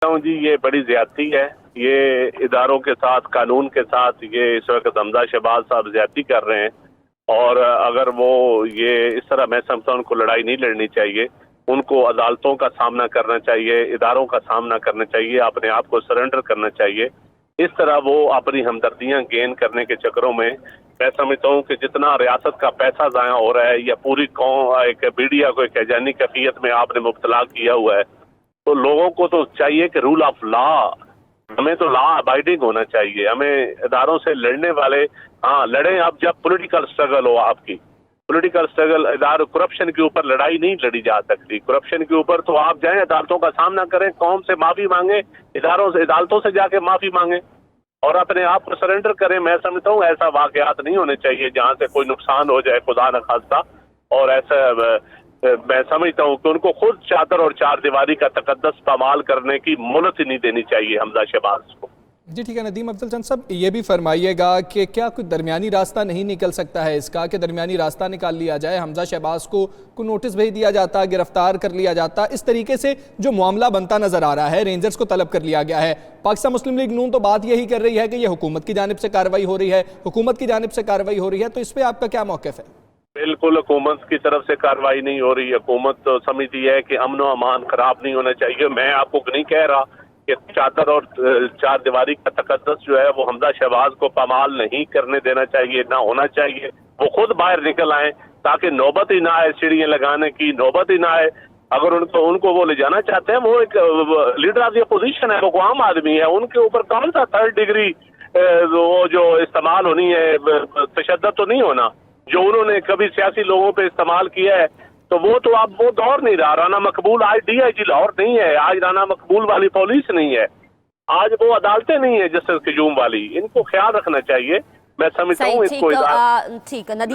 हूँ जी, ये बड़ी ज्यादती है। ये इदारों के साथ, कानून के साथ ये इस वक्त हमजा शहबाज साहब ज्यादती कर रहे हैं। और अगर वो ये इस तरह, मैं समझता हूँ उनको लड़ाई नहीं लड़नी चाहिए, उनको अदालतों का सामना करना चाहिए, इदारों का सामना करना चाहिए, अपने आप को सरेंडर करना चाहिए। इस तरह वो अपनी हमदर्दियां गेन करने के चक्करों में, मैं समझता हूँ कि जितना रियासत का पैसा ज़ाया हो रहा है या पूरी कौम एक मीडिया को एक हैजानी कैफियत में आपने मुब्तला किया हुआ है, तो लोगों को तो चाहिए कि रूल ऑफ लॉ, हमें तो लॉ अबाइडिंग होना चाहिए। हमें इदारों से लड़ने वाले, हाँ लड़ें आप जब पॉलिटिकल स्ट्रगल हो आपकी। पॉलिटिकल स्ट्रगल, इदारों, करप्शन के ऊपर लड़ाई नहीं लड़ी जा सकती। करप्शन के ऊपर तो आप जाएं, अदालतों का सामना करें, कौम से माफी मांगे, इदारों से, अदालतों से जाके माफी मांगे और अपने आप को सरेंडर करें। मैं समझता हूँ ऐसा वाकयात नहीं होने चाहिए जहाँ से कोई नुकसान हो जाए, खुदा न खास्ता। और ऐसा मैं समझता हूँ कि उनको खुद चादर और चार दीवारी का तकद्दस पामाल करने की मोहलत ही नहीं देनी चाहिए हमजा शहबाज को। जी ठीक है। नदीम अफजल चंद साहब, ये भी फरमाइएगा कि क्या कोई दरमियानी रास्ता नहीं निकल सकता है इसका, कि दरमियानी रास्ता निकाल लिया जाए, हमजा शहबाज को नोटिस भेज दिया जाता, गिरफ्तार कर लिया जाता। इस तरीके से जो मामला बनता नजर आ रहा है, रेंजर्स को तलब कर लिया गया है। पाकिस्तान मुस्लिम लीग नून तो बात यही कर रही है कि ये हुकूमत की जानिब से कार्रवाई हो रही है, हुकूमत की जानिब से कार्रवाई हो रही है, तो इस पर आपका क्या मौक़िफ़ है? बिल्कुल हुकूमत की तरफ से कार्रवाई नहीं हो रही। हुकूमत तो समझती है कि अमन व अमान खराब नहीं होना चाहिए। मैं आपको नहीं कह रहा कि चादर और चार दीवारी का तकद्दस जो है वो हमजा शहबाज को पामाल नहीं करने देना चाहिए, ना होना चाहिए। वो खुद बाहर निकल आए ताकि नौबत ही ना आए, सीढ़ियां लगाने की नौबत ही ना आए। अगर उनको वो ले जाना चाहते हैं, वो एक लीडर ऑफ द अपोजिशन है, वो आम आदमी है, उनके ऊपर कौन सा थर्ड डिग्री वो जो इस्तेमाल होनी है, तशद्दुद तो नहीं होना जो उन्होंने कभी सियासी लोगों पे इस्तेमाल किया है। तो वो तो अब वो दौर नहीं रहा। राना मकबूल आज DIG लाहौर नहीं है, आज राना मकबूल वाली पुलिस नहीं है, आज वो अदालतें नहीं है जस्टिस क्यूम वाली। इनको ख्याल रखना चाहिए। मैं समझता हूँ इसको ठीक है नदीम।